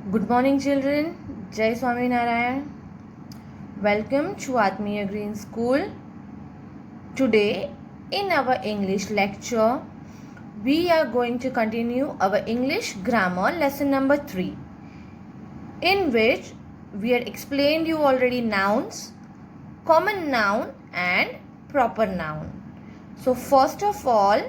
Good morning, children. Jai Swami Narayan. Welcome to Atmiya Green School. Today, in our English lecture, we are going to continue our English grammar lesson number 3, in which we had explained you already nouns, common noun and proper noun. So first of all,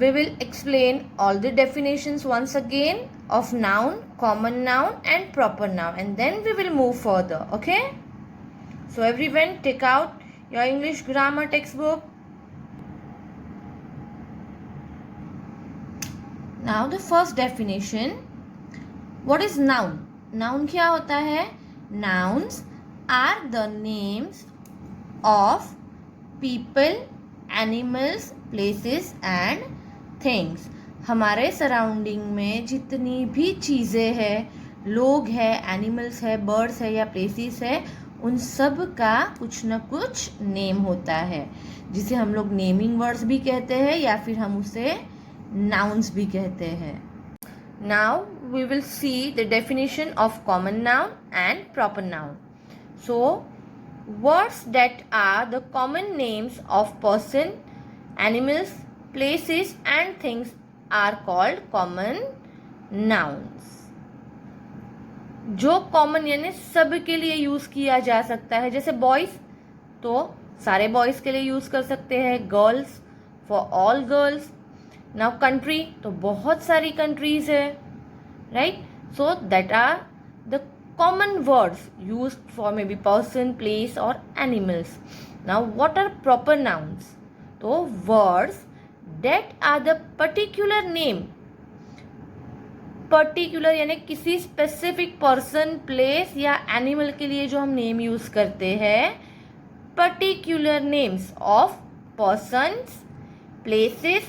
we will explain all the definitions once again of noun, common noun and proper noun, and then we will move further. Okay? So everyone, take out your English grammar textbook. Now the first definition. What is noun? Noun क्या होता है? Nouns are the names of people, animals, places and things. हमारे surrounding में जितनी भी चीज़ें हैं, लोग हैं, एनिमल्स है, बर्ड्स है या प्लेसेस है, उन सब का कुछ न कुछ नेम होता है, जिसे हम लोग नेमिंग वर्ड्स भी कहते हैं या फिर हम उसे नाउन्स भी कहते हैं. Now we will see the definition of common noun and proper noun. So words that are the common names of person, animals, places and things are called common nouns. जो कॉमन यानी सब के लिए use किया जा सकता है, जैसे बॉयज तो सारे बॉयज के लिए यूज कर सकते हैं, girls for all girls. Now country तो बहुत सारी कंट्रीज है, right? So that are the common words use for maybe person, place और animals. Now what are proper nouns? तो words that are the particular name, particular यानी किसी specific person, place या animal के लिए जो हम नेम यूज करते हैं, particular names of persons, places,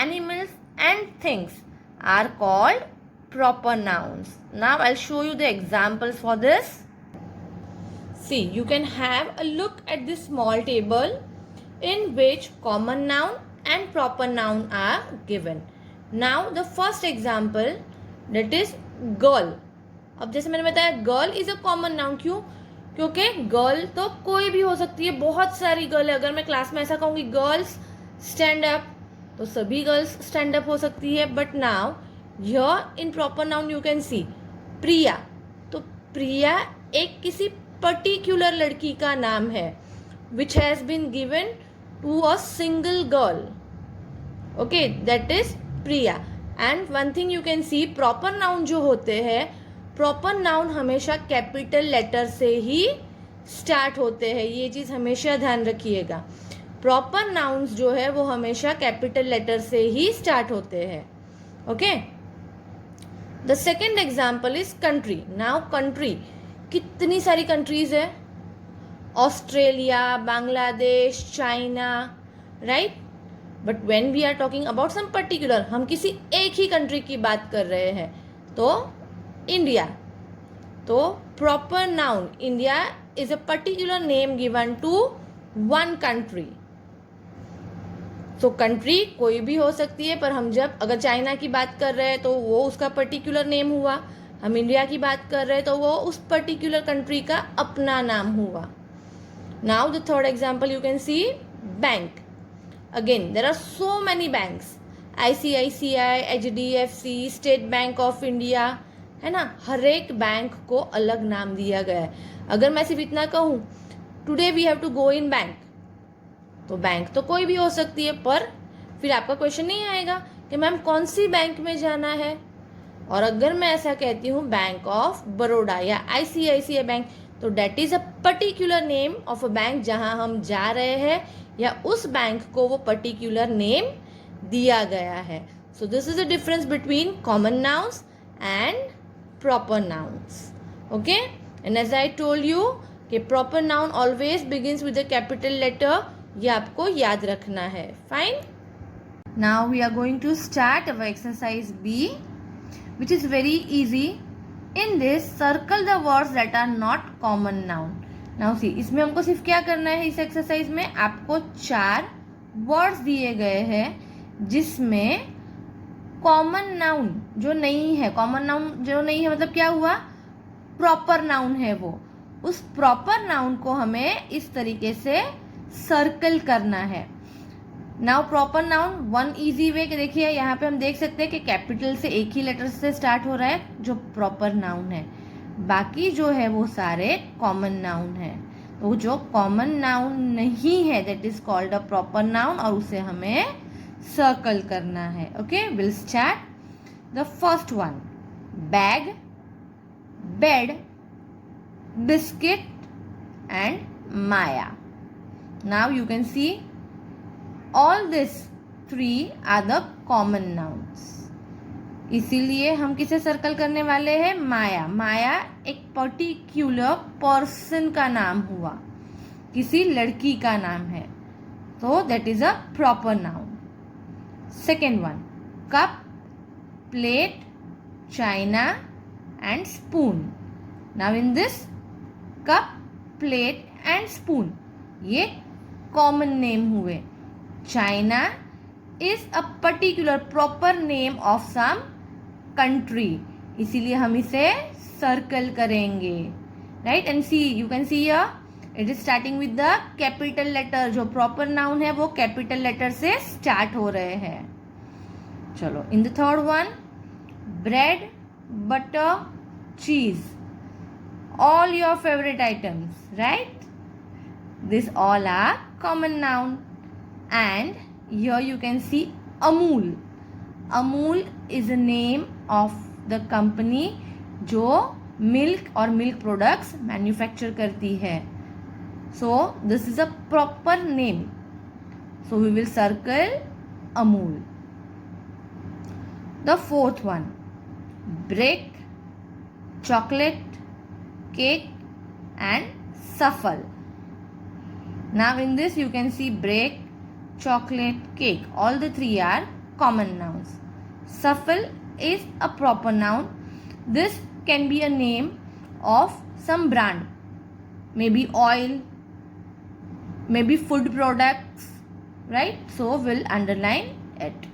animals and things are called proper nouns. Now I'll show you the examples for this. See, you can have a look at this small table in which common noun and proper noun are given. Now the first example, that is girl. अब जैसे मैंने बताया girl is a common noun. क्यों? क्योंकि girl तो कोई भी हो सकती है, बहुत सारी गर्ल है. अगर मैं क्लास में ऐसा कहूँगी गर्ल्स स्टैंड अप, तो सभी गर्ल्स स्टैंड अप हो सकती है. But now here in proper noun you can see Priya. तो प्रिया एक किसी पर्टिकुलर लड़की का नाम है, which has been given to a single girl. Okay, that is Priya. And one thing you can see, proper noun जो होते हैं, proper noun हमेशा कैपिटल लेटर से ही स्टार्ट होते हैं. ये चीज़ हमेशा ध्यान रखिएगा. प्रॉपर नाउन्स जो है वो हमेशा कैपिटल लेटर से ही स्टार्ट होते हैं. Okay. The second example is country. Now country, कितनी सारी कंट्रीज है, Australia, Bangladesh, China, right? But when we are talking about some particular, हम किसी एक ही कंट्री की बात कर रहे हैं, तो इंडिया. तो proper noun India is a particular name given to one country. तो कंट्री कोई भी हो सकती है, पर हम जब अगर चाइना की बात कर रहे हैं तो वो उसका पर्टिकुलर नेम हुआ. हम इंडिया की बात कर रहे हैं तो वो उस पर्टिकुलर कंट्री का अपना नाम हुआ. Now the third example you can see bank. Again there are so many banks, ICICI, HDFC, State Bank of India, है ना. हर एक बैंक को अलग नाम दिया गया है. अगर मैं सिर्फ इतना कहूँ today we have to go in bank, तो बैंक तो कोई भी हो सकती है, पर फिर आपका क्वेश्चन नहीं आएगा कि मैम कौन सी बैंक में जाना है. और अगर मैं ऐसा कहती हूँ बैंक ऑफ बड़ौदा या ICICI बैंक, तो that is a particular name of a bank जहां हम जा रहे हैं, या उस बैंक को वो पर्टिकुलर नेम दिया गया है. So this is the difference between common nouns and proper nouns. Okay. And as I told you कि proper noun always begins with a capital letter. ये आपको याद रखना है. Fine. Now we are going to start our exercise B, which is very easy. In this, circle the words that are not common noun. Now see, इसमें हमको सिर्फ क्या करना है इस एक्सरसाइज में, आपको 4 वर्ड्स दिए गए हैं जिसमें कॉमन नाउन जो नहीं है, कॉमन नाउन जो नहीं है मतलब क्या हुआ, प्रॉपर नाउन है वो, उस प्रॉपर नाउन को हमें इस तरीके से सर्कल करना है। Now proper noun one easy way कि देखिए यहाँ पे हम देख सकते हैं कि कैपिटल से एक ही लेटर से स्टार्ट हो रहा है जो प्रॉपर नाउन है, बाकी जो है वो सारे कॉमन नाउन है। तो जो कॉमन नाउन नहीं है that is called a proper noun और उसे हमें सर्कल करना है। Okay, will start the first one, bag, bed, biscuit and Maya. Now you can C all these three are the common nouns। इसीलिए हम किसे सर्कल करने वाले हैं, माया। माया एक पर्टिकुलर पर्सन का नाम हुआ, किसी लड़की का नाम है, तो that is a proper noun. Second one, cup, plate, China and spoon. Now in this cup, plate and spoon ये कॉमन नेम हुए। China is a particular proper name of some country, इसीलिए हम इसे सर्कल करेंगे, right. And see, you can see here it is starting with the capital letter, जो proper noun है वो capital letter से स्टार्ट हो रहे हैं। चलो, in the third one, bread, butter, चीज, all your favorite items, right? These all are common noun. And here you can see Amul. Amul is a name of the company जो milk और milk products manufacture करती है. So this is a proper name. So we will circle Amul. The fourth one, brick, chocolate, cake and shuffle. Now in this you can see brick, chocolate, cake, all the three are common nouns. Shuffle is a proper noun. This can be a name of some brand, maybe oil, maybe food products, right? So we'll underline it.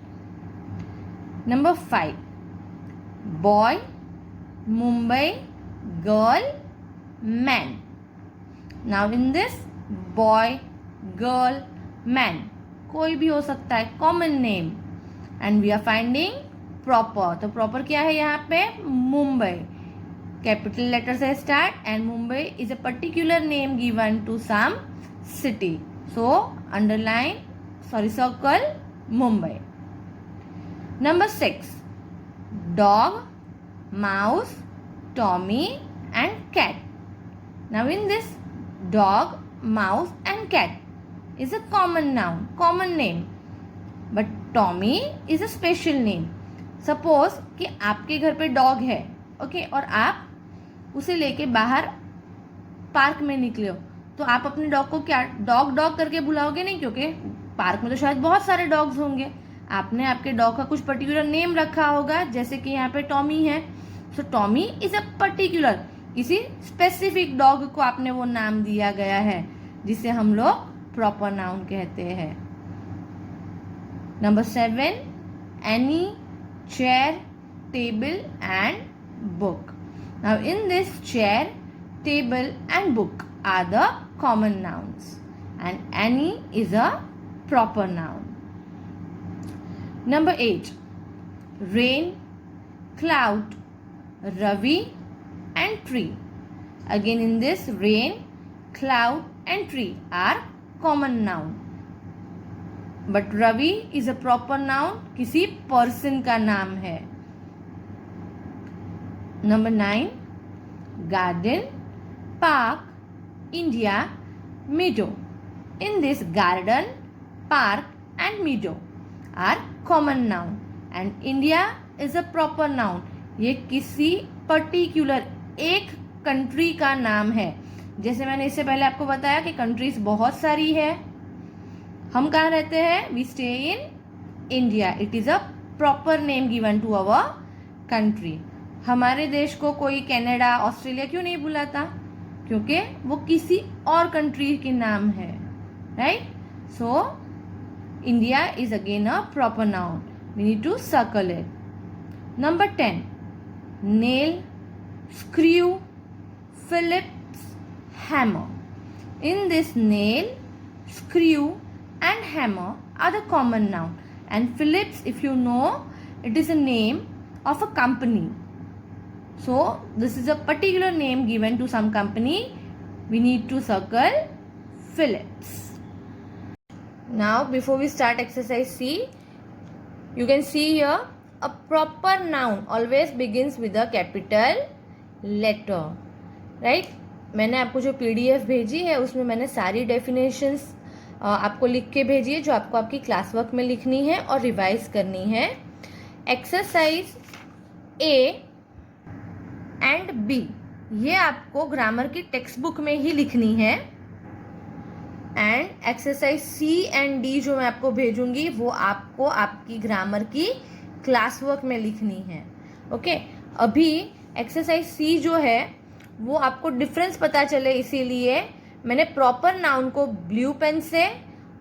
Number 5, boy, Mumbai, girl, man. Now in this boy, girl, man कोई भी हो सकता है, common name, and we are finding proper. तो proper क्या है यहाँ पे, मुंबई, कैपिटल लेटर से start, and Mumbai is a particular name given to some city, so underline, sorry circle Mumbai. Number 6, dog, mouse, Tommy and cat. Now in this dog, mouse and cat is a common noun, common name, but Tommy is a special name. Suppose कि आपके घर पे dog है, okay, और आप उसे लेके बाहर पार्क में निकले हो, तो आप अपने डॉग को क्या डॉग डॉग करके बुलाओगे नहीं, क्योंकि पार्क में तो शायद बहुत सारे डॉग्स होंगे। आपने आपके डॉग का कुछ पर्टिकुलर नेम रखा होगा, जैसे कि यहाँ पे टॉमी है, सो टॉमी इज अ पर्टिकुलर, किसी स्पेसिफिक डॉग को आपने वो नाम दिया गया है, जिसे हम लोग प्रॉपर नाउन कहते हैं। Number 7, Annie, chair, table and book. Now in this chair, table and book are the common nouns and Annie is a proper noun. Number 8, rain, cloud, Ravi and tree. Again in this, rain, cloud and tree are common noun, but Ravi is a proper noun, किसी person का नाम है। Number 9, garden, park, India, meadow. In this, garden, park and meadow are common noun and India is a proper noun. ये किसी particular एक country का नाम है। जैसे मैंने इससे पहले आपको बताया कि कंट्रीज बहुत सारी है, हम कहाँ रहते हैं, we stay in India, it is a proper name given to our country. हमारे देश को कोई कनाडा, ऑस्ट्रेलिया क्यों नहीं बुलाता, क्योंकि वो किसी और कंट्री के नाम है, right. So India is again a proper noun, we need to circle it. Number 10, nail, screw, Phillips, hammer. In this, nail, screw and hammer are the common noun, and Phillips, if you know, it is a name of a company. So this is a particular name given to some company. We need to circle Phillips. Now before we start exercise C, you can see here a proper noun always begins with a capital letter, right? मैंने आपको जो PDF भेजी है उसमें मैंने सारी definitions आपको लिख के भेजी है जो आपको आपकी क्लास वर्क में लिखनी है और रिवाइज करनी है. एक्सरसाइज A एंड B ये आपको ग्रामर की टेक्स्ट बुक में ही लिखनी है, and exercise C and D जो मैं आपको भेजूंगी वो आपको आपकी ग्रामर की क्लास वर्क में लिखनी है. ओके, अभी एक्सरसाइज C जो है वो आपको डिफरेंस पता चले इसीलिए मैंने प्रॉपर नाउन को ब्लू पेन से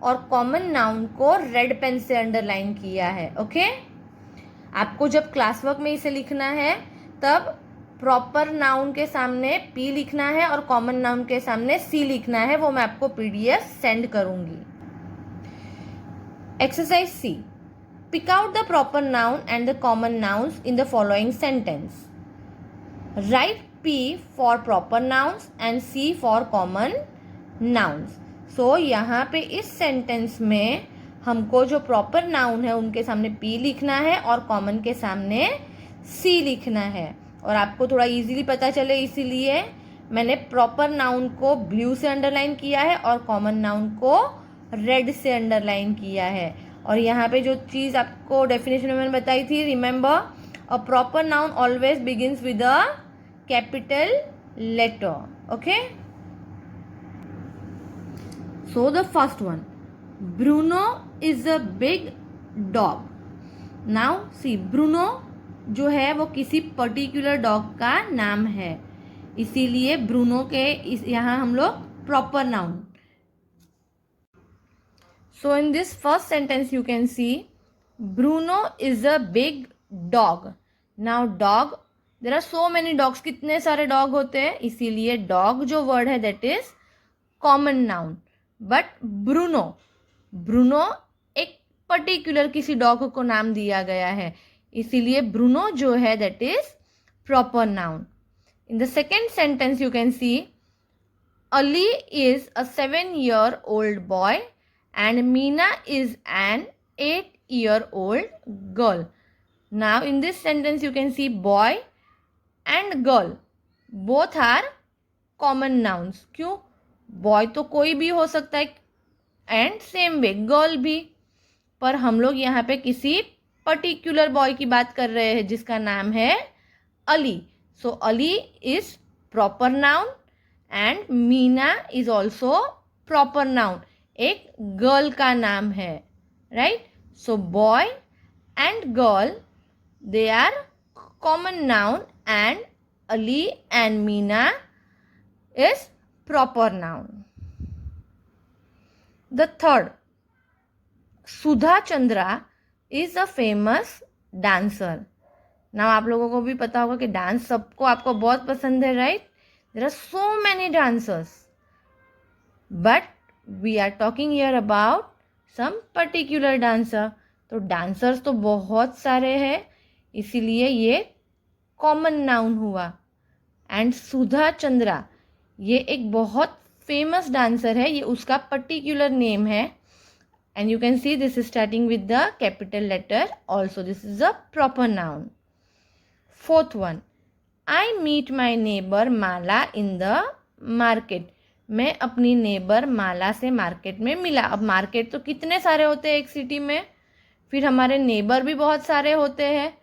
और कॉमन नाउन को रेड पेन से अंडरलाइन किया है. ओके, आपको जब क्लास वर्क में इसे लिखना है तब प्रॉपर नाउन के सामने P लिखना है और कॉमन नाउन के सामने C लिखना है. वो मैं आपको PDF सेंड करूंगी. Exercise C, pick out the proper noun and the common nouns in the following sentence. Write P for proper nouns and C for common nouns. So यहाँ पे इस सेंटेंस में हमको जो प्रॉपर नाउन है उनके सामने P लिखना है और कॉमन के सामने C लिखना है. और आपको थोड़ा इजीली पता चले इसीलिए मैंने प्रॉपर नाउन को ब्लू से अंडरलाइन किया है और कॉमन नाउन को रेड से अंडरलाइन किया है. और यहाँ पे जो चीज़ आपको डेफिनेशन में मैंने बताई थी, remember a proper noun always begins with a capital letter. Okay, so the first one, Bruno is a big dog. Now see, Bruno जो है वो किसी पर्टिकुलर डॉग का नाम है, इसीलिए ब्रूनो के यहाँ हम लोग proper noun. So in this first sentence you can see Bruno is a big dog. Now dog, there are so many dogs, कितने सारे डॉग होते हैं, इसीलिए डॉग जो वर्ड है that is common noun. But Bruno, Bruno एक particular किसी dog को नाम दिया गया है, इसीलिए ब्रूनो जो है that is proper noun. In the second sentence you can C Ali is a 7-year-old boy and Meena is an 8-year-old girl. Now in this sentence you can C boy and girl both are common nouns. क्यों? Boy तो कोई भी हो सकता है and same way girl भी, पर हम लोग यहाँ पे किसी पर्टिकुलर बॉय की बात कर रहे हैं जिसका नाम है Ali. So Ali is proper noun and Meena is also proper noun, एक गर्ल का नाम है, right? So boy and girl they are common noun and Ali and Meena is proper noun. The third, Sudha Chandra is a famous dancer. Now आप लोगों को भी पता होगा कि डांस सबको आपको बहुत पसंद है, right? There are so many dancers, but we are talking here about some particular dancer. तो dancers तो बहुत सारे हैं, इसीलिए ये कॉमन नाउन हुआ. एंड सुधा चंद्रा ये एक बहुत फेमस डांसर है, ये उसका पर्टिकुलर नेम है. And you can see this is starting with the capital letter also. This is a proper noun. Fourth one, I meet my neighbour Mala in the market. मैं अपनी neighbour माला से market में मिला. अब मार्केट तो कितने सारे होते हैं एक सिटी में, फिर हमारे नेबर भी बहुत सारे होते हैं.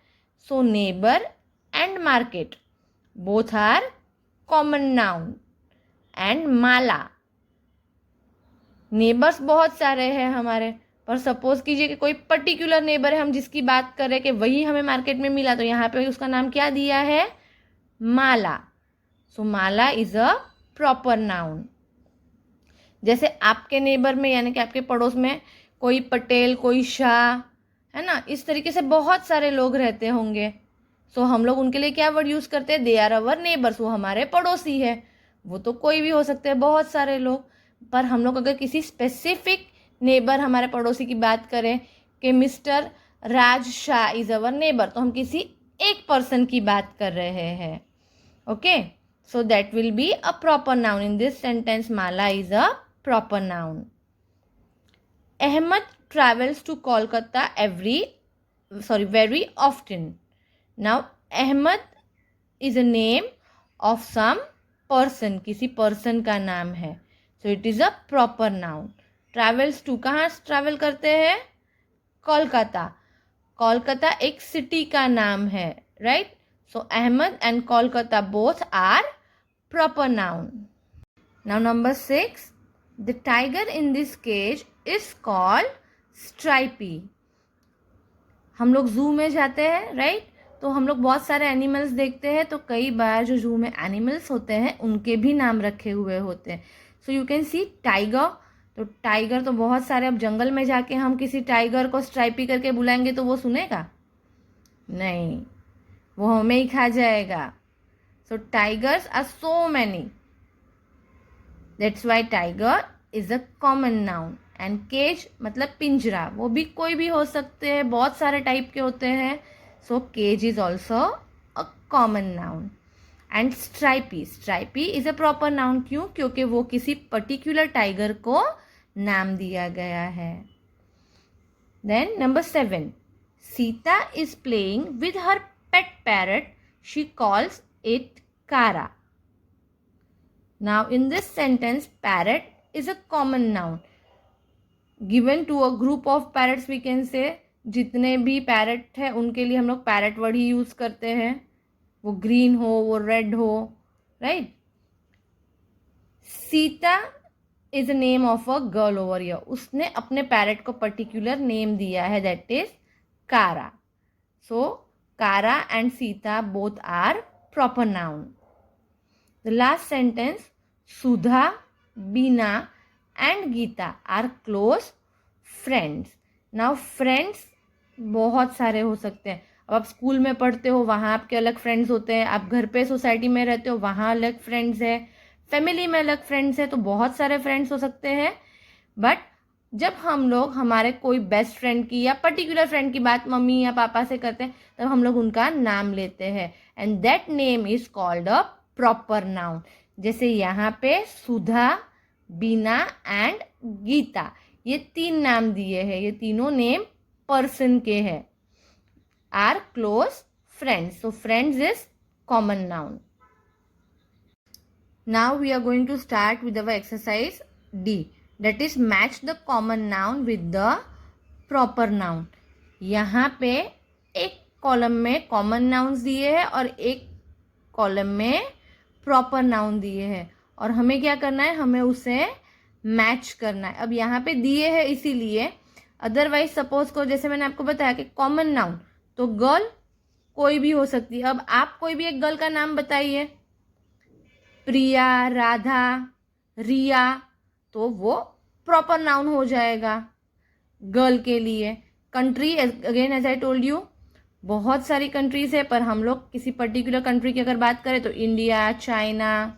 So neighbour and market both are common noun. And Mala, neighbours बहुत सारे हैं हमारे, पर सपोज कीजिए कि कोई पर्टिकुलर नेबर है हम जिसकी बात कर रहे हैं कि वही हमें मार्केट में मिला, तो यहाँ पे उसका नाम क्या दिया है? माला. सो माला इज अ प्रॉपर नाउन. जैसे आपके नेबर में यानी कि आपके पड़ोस में कोई पटेल, कोई शाह, है ना, इस तरीके से बहुत सारे लोग रहते होंगे. सो हम लोग उनके लिए क्या वर्ड यूज़ करते हैं, दे आर अवर नेबर्स, वो हमारे पड़ोसी है। वो तो कोई भी हो सकते हैं, बहुत सारे लोग, पर हम लोग अगर किसी स्पेसिफिक नेबर हमारे पड़ोसी की बात करें कि mister Raj Shah is our neighbour, तो हम किसी एक पर्सन की बात कर रहे हैं। Okay, so that will be a proper noun. In this sentence Mala is a proper noun. Ahmed travels to Kolkata very often. Now Ahmed is a name of some person, किसी person का नाम है, so it is a proper noun. Travels to, कहाँ travel करते हैं, कोलकाता. कोलकाता एक city का नाम है, right. So Ahmed and Kolkata both are proper noun. Now number 6, the tiger in this cage is called Stripey. हम लोग जू में जाते हैं, राइट, तो हम लोग बहुत सारे एनिमल्स देखते हैं, तो कई बार जो जू में एनिमल्स होते हैं उनके भी नाम रखे हुए होते हैं. So you can C tiger, तो टाइगर तो बहुत सारे, अब जंगल में जाके हम किसी टाइगर को स्ट्राइपी करके बुलाएंगे तो वो सुनेगा नहीं, वो हमें ही खा जाएगा. So tigers are so many, that's why tiger is a common noun. And cage मतलब पिंजरा, वो भी कोई भी हो सकते हैं, बहुत सारे टाइप के होते हैं. So cage is also a common noun. And Stripey, Stripey is a proper noun. क्यों? क्योंकि वो किसी पर्टिकुलर टाइगर को नाम दिया गया है. Then number 7, Sita is playing with her pet parrot, she calls it Kara. Now in this sentence, parrot is a common noun given to a group of parrots. We can say जितने भी parrot है उनके लिए हम लोग parrot word ही use करते हैं, वो ग्रीन हो, वो रेड हो, right. Sita is a name of a girl over here. उसने अपने पैरट को पर्टिकुलर नेम दिया है, that is Kara. So Kara and Sita both are proper noun. The last sentence, Sudha, Beena and Geeta are close friends. Now friends बहुत सारे हो सकते हैं. अब आप स्कूल में पढ़ते हो, वहाँ आपके अलग फ्रेंड्स होते हैं. आप घर पे सोसाइटी में रहते हो, वहाँ अलग फ्रेंड्स है. फैमिली में अलग फ्रेंड्स है, तो बहुत सारे फ्रेंड्स हो सकते हैं. बट जब हम लोग हमारे कोई बेस्ट फ्रेंड की या पर्टिकुलर फ्रेंड की बात मम्मी या पापा से करते हैं, तब हम लोग उनका नाम लेते हैं, and that name is called a proper noun. जैसे यहाँ पे सुधा, बीना एंड गीता, ये 3 नाम दिए हैं, ये तीनों नेम पर्सन के हैं. Are close friends, so friends is common noun. Now we are going to start with our exercise D, that is match the common noun with the proper noun. यहाँ पे एक कॉलम में common nouns दिए हैं और एक column में proper noun दिए हैं, और हमें क्या करना है, हमें उसे मैच करना है. अब यहाँ पे दिए हैं इसीलिए, अदरवाइज सपोज को जैसे मैंने आपको बताया कि कॉमन नाउन तो गर्ल कोई भी हो सकती है. अब आप कोई भी एक गर्ल का नाम बताइए, प्रिया, राधा, रिया, तो वो प्रॉपर नाउन हो जाएगा गर्ल के लिए. Country, again as I told you, बहुत सारी कंट्रीज है, पर हम लोग किसी पर्टिकुलर कंट्री की अगर बात करें तो India, China,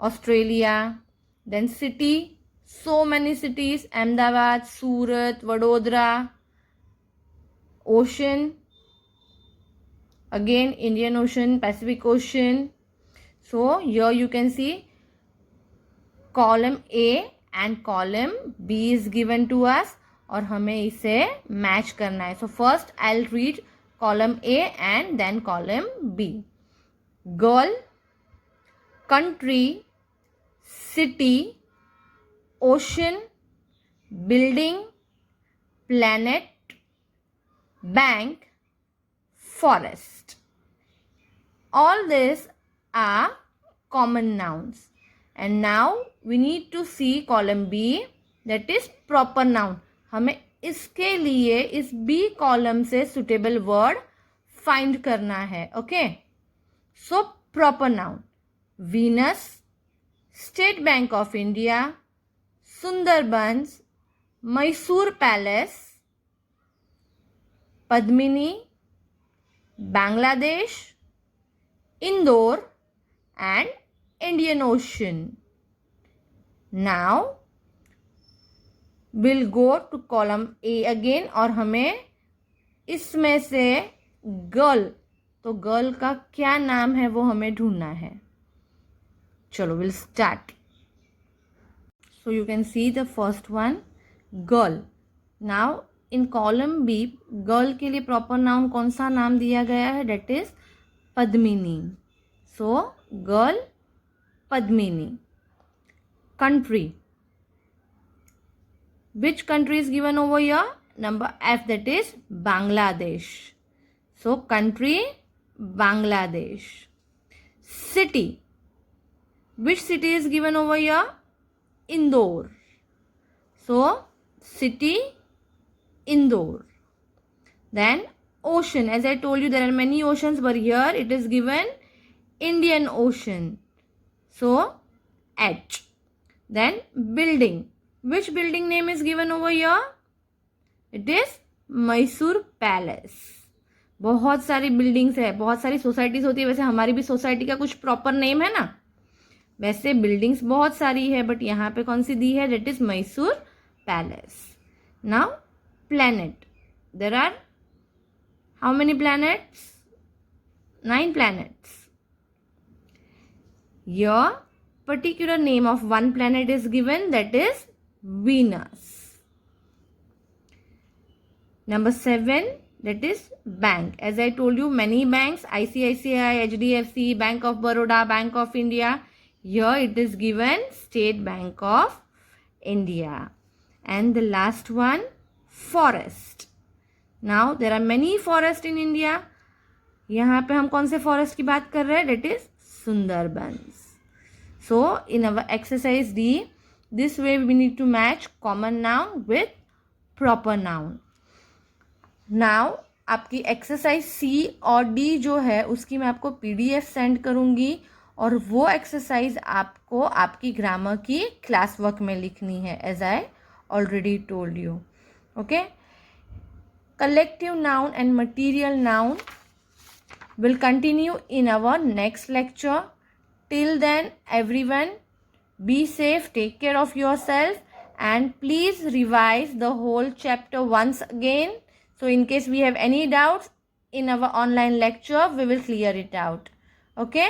Australia. Then city, so many cities, Ahmedabad, Surat, Vadodara. Ocean, again Indian ocean, Pacific ocean. So here you can see column A and column B is given to us, और हमें इसे मैच करना है. So first I will read column A and then column B. Girl, country, city, ocean, building, planet, bank, forest. All these are common nouns. And now we need to see column B, that is proper noun. हमें इसके लिए इस B column से suitable word find करना है. Okay, so proper noun, Venus, state bank of India, Sundarbans, Mysore palace, Padmini, Bangladesh, Indore and Indian Ocean. Now we'll go to column A again और हमें इसमें से गर्ल, तो गर्ल का क्या नाम है वो हमें ढूंढना है. चलो we'll start. So you can see the first one, girl. Now in column B, girl के लिए प्रॉपर नाउन कौन सा नाम दिया गया है? That is Padmini. So girl, Padmini. Country. Which country is given over here? Number F, that is Bangladesh. So country, Bangladesh. City. Which city is given over here? Indore. So city, Indore. Then ocean. As I told you, there are many oceans, but here it is given Indian Ocean. So H. Then building. Which building name is given over here? It is Mysore Palace. बहुत सारी buildings है, बहुत सारी societies होती है. वैसे हमारी भी सोसाइटी का कुछ प्रॉपर नेम है ना. वैसे बिल्डिंग्स बहुत सारी है, बट यहाँ पे कौन सी दी है? That is Mysore Palace. Now planet. There are how many planets? 9 planets. Your particular name of one planet is given, that is Venus. Number 7, that is bank. As I told you, many banks, ICICI, HDFC, Bank of Baroda, Bank of India. Here it is given State Bank of India. And the last one, forest. Now there are many forests in India. यहाँ पे हम कौन से forest की बात कर रहे हैं? That is Sundarbans. So in our exercise D, this way we need to match common noun with proper noun. Now आपकी एक्सरसाइज सी और डी जो है उसकी मैं आपको PDF सेंड करूँगी और वो एक्सरसाइज आपको आपकी ग्रामर की क्लास वर्क में लिखनी है, as I already told you. Okay. Collective noun and material noun will continue in our next lecture. Till then, everyone, be safe, take care of yourself, and please revise the whole chapter once again. So in case we have any doubts in our online lecture, we will clear it out. Okay?